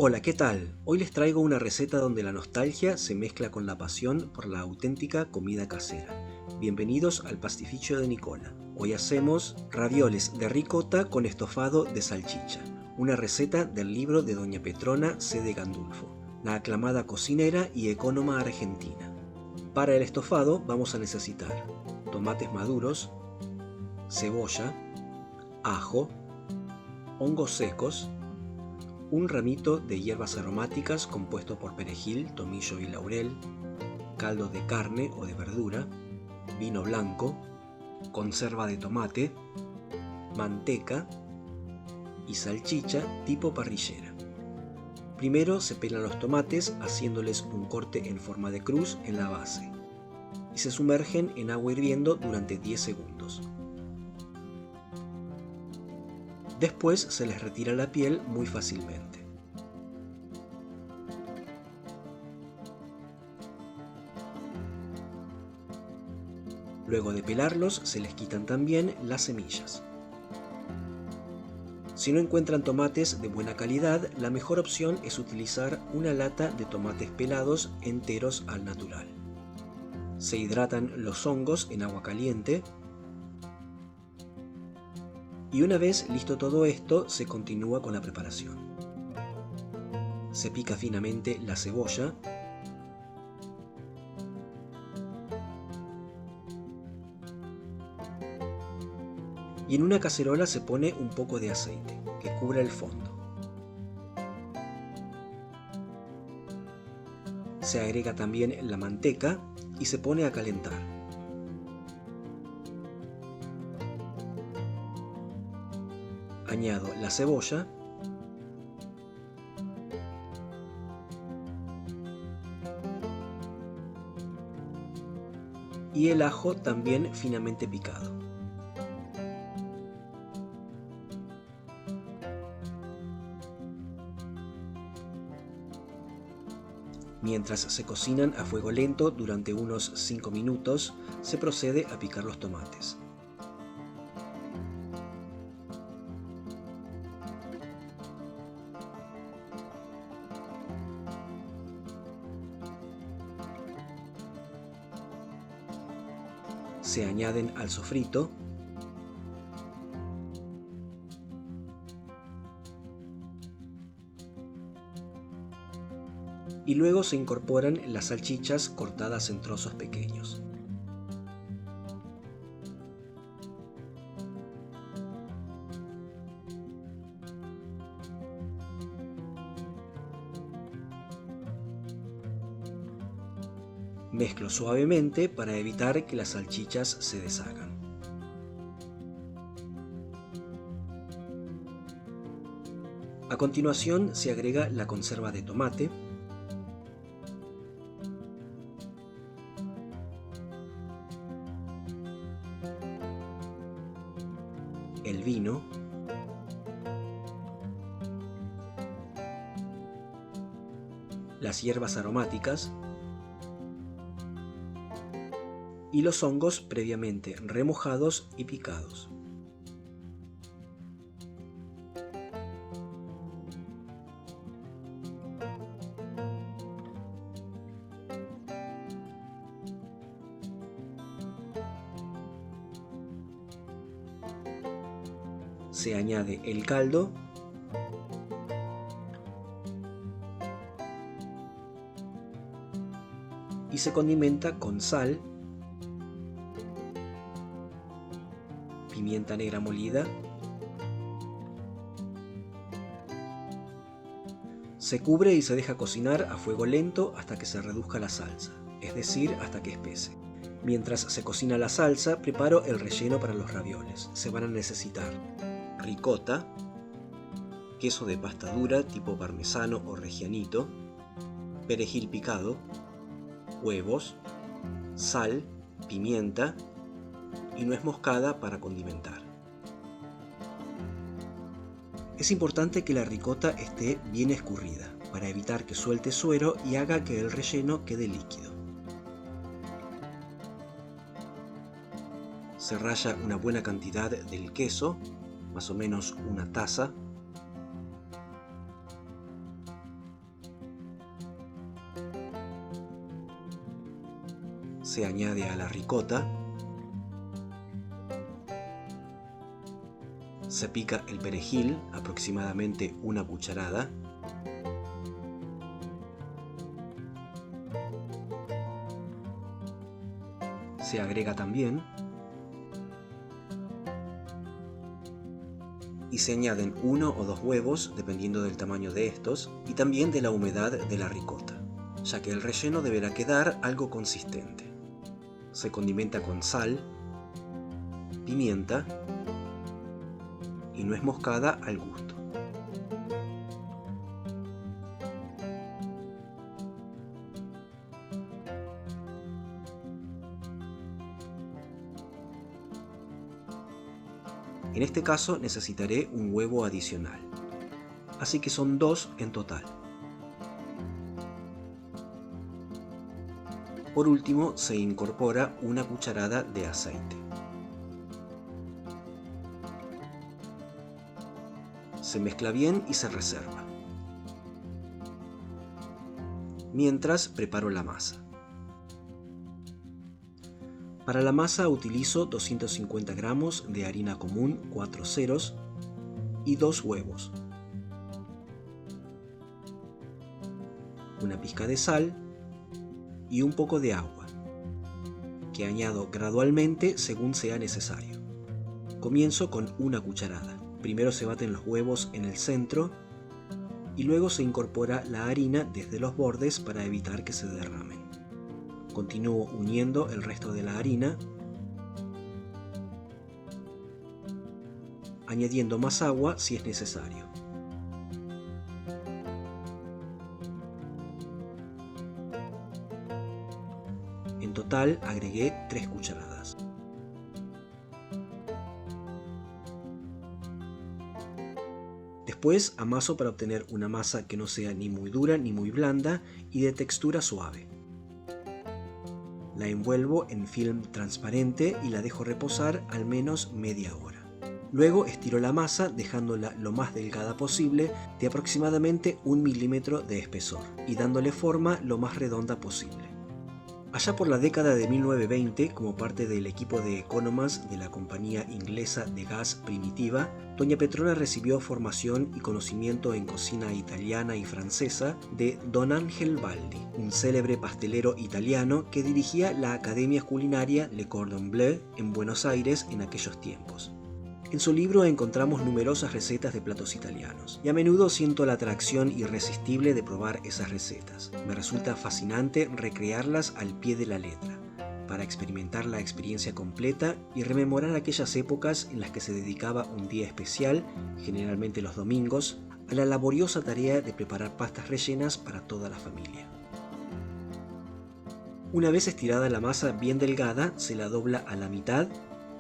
Hola, ¿qué tal? Hoy les traigo una receta donde la nostalgia se mezcla con la pasión por la auténtica comida casera. Bienvenidos al pastificio de Nicola. Hoy hacemos ravioles de ricota con estofado de salchicha, una receta del libro de Doña Petrona C. de Gandulfo, la aclamada cocinera y ecónoma argentina. Para el estofado vamos a necesitar tomates maduros, cebolla, ajo, hongos secos, un ramito de hierbas aromáticas compuesto por perejil, tomillo y laurel, caldo de carne o de verdura, vino blanco, conserva de tomate, manteca y salchicha tipo parrillera. Primero se pelan los tomates haciéndoles un corte en forma de cruz en la base y se sumergen en agua hirviendo durante 10 segundos. Después se les retira la piel muy fácilmente. Luego de pelarlos se les quitan también las semillas. Si no encuentran tomates de buena calidad, la mejor opción es utilizar una lata de tomates pelados enteros al natural. Se hidratan los hongos en agua caliente. Y una vez listo todo esto, se continúa con la preparación. Se pica finamente la cebolla. Y en una cacerola se pone un poco de aceite, que cubra el fondo. Se agrega también la manteca y se pone a calentar. Añado la cebolla y el ajo también finamente picado. Mientras se cocinan a fuego lento durante unos 5 minutos, se procede a picar los tomates. Se añaden al sofrito y luego se incorporan las salchichas cortadas en trozos pequeños. Mezclo suavemente para evitar que las salchichas se deshagan. A continuación se agrega la conserva de tomate, el vino, las hierbas aromáticas y los hongos previamente remojados y picados. Se añade el caldo y se condimenta con sal, pimienta negra molida, se cubre y se deja cocinar a fuego lento hasta que se reduzca la salsa, es decir, hasta que espese. Mientras se cocina la salsa, preparo el relleno para los ravioles. Se van a necesitar ricota, queso de pasta dura tipo parmesano o reggianito, perejil picado, huevos, sal, pimienta y nuez moscada para condimentar. Es importante que la ricota esté bien escurrida para evitar que suelte suero y haga que el relleno quede líquido. Se ralla una buena cantidad del queso, más o menos una taza. se añade a la ricota. Se pica el perejil, aproximadamente una cucharada. Se agrega también. Y se añaden 1 o 2 huevos, dependiendo del tamaño de estos, y también de la humedad de la ricota, ya que el relleno deberá quedar algo consistente. Se condimenta con sal, pimienta y nuez moscada al gusto. En este caso necesitaré un huevo adicional, así que son 2 en total. Por último, se incorpora una cucharada de aceite. Se mezcla bien y se reserva. Mientras preparo la masa. Para la masa utilizo 250 gramos de harina común 4 ceros y 2 huevos, una pizca de sal y un poco de agua, que añado gradualmente según sea necesario. Comienzo con una cucharada. Primero se baten los huevos en el centro y luego se incorpora la harina desde los bordes para evitar que se derramen. Continúo uniendo el resto de la harina, añadiendo más agua si es necesario. En total agregué 3 cucharadas. Después amaso para obtener una masa que no sea ni muy dura ni muy blanda y de textura suave. La envuelvo en film transparente y la dejo reposar al menos media hora. Luego estiro la masa dejándola lo más delgada posible, de aproximadamente 1 milímetro de espesor, y dándole forma lo más redonda posible. Allá por la década de 1920, como parte del equipo de economas de la compañía inglesa de gas Primitiva, doña Petrona recibió formación y conocimiento en cocina italiana y francesa de Don Ángel Baldi, un célebre pastelero italiano que dirigía la Academia Culinaria Le Cordon Bleu en Buenos Aires en aquellos tiempos. En su libro encontramos numerosas recetas de platos italianos, y a menudo siento la atracción irresistible de probar esas recetas. Me resulta fascinante recrearlas al pie de la letra, para experimentar la experiencia completa y rememorar aquellas épocas en las que se dedicaba un día especial, generalmente los domingos, a la laboriosa tarea de preparar pastas rellenas para toda la familia. Una vez estirada la masa bien delgada, se la dobla a la mitad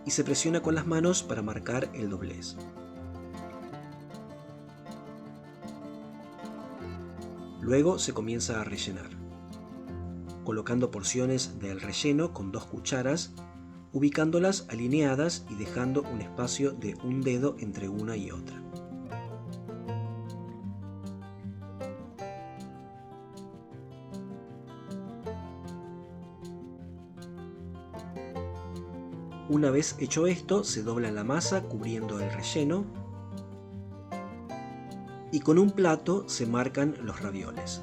y se presiona con las manos para marcar el doblez. Luego se comienza a rellenar, colocando porciones del relleno con 2 cucharas, ubicándolas alineadas y dejando un espacio de 1 dedo entre una y otra. Una vez hecho esto, se dobla la masa cubriendo el relleno y con un plato se marcan los ravioles.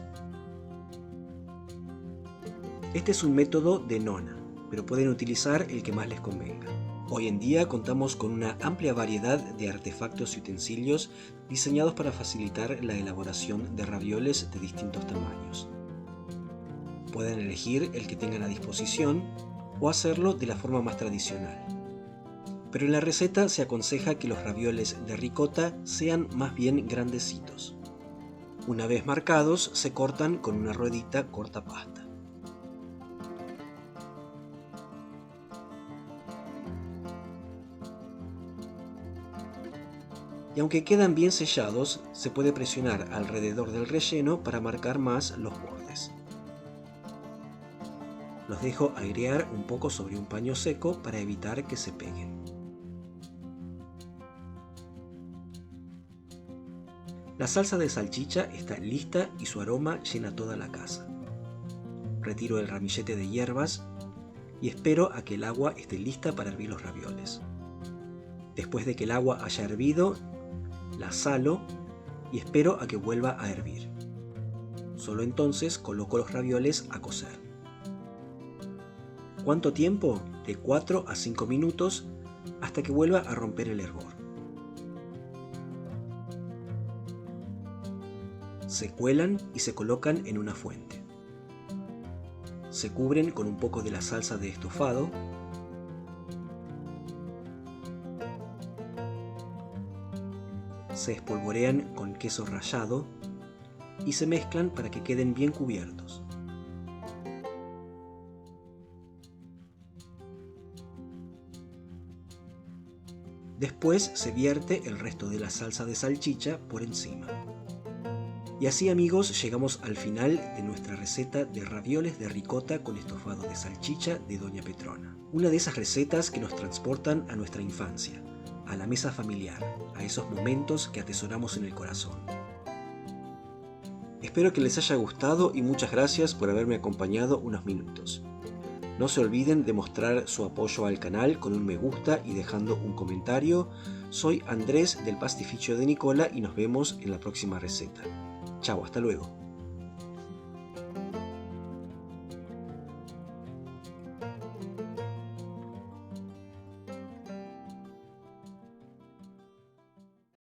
Este es un método de nonna, pero pueden utilizar el que más les convenga. Hoy en día contamos con una amplia variedad de artefactos y utensilios diseñados para facilitar la elaboración de ravioles de distintos tamaños. Pueden elegir el que tengan a disposición o hacerlo de la forma más tradicional. Pero en la receta se aconseja que los ravioles de ricota sean más bien grandecitos. Una vez marcados, se cortan con una ruedita cortapasta. Y aunque quedan bien sellados, se puede presionar alrededor del relleno para marcar más los bordes. Los dejo airear un poco sobre un paño seco para evitar que se peguen. La salsa de salchicha está lista y su aroma llena toda la casa. Retiro el ramillete de hierbas y espero a que el agua esté lista para hervir los ravioles. Después de que el agua haya hervido, la salo y espero a que vuelva a hervir. Solo entonces coloco los ravioles a cocer. ¿Cuánto tiempo? De 4 a 5 minutos hasta que vuelva a romper el hervor. Se cuelan y se colocan en una fuente. Se cubren con un poco de la salsa de estofado. Se espolvorean con queso rallado y se mezclan para que queden bien cubiertos. Después se vierte el resto de la salsa de salchicha por encima. Y así, amigos, llegamos al final de nuestra receta de ravioles de ricota con estofado de salchicha de Doña Petrona. Una de esas recetas que nos transportan a nuestra infancia, a la mesa familiar, a esos momentos que atesoramos en el corazón. Espero que les haya gustado y muchas gracias por haberme acompañado unos minutos. No se olviden de mostrar su apoyo al canal con un me gusta y dejando un comentario. Soy Andrés del Pastificio de Nicola y nos vemos en la próxima receta. Chao, hasta luego.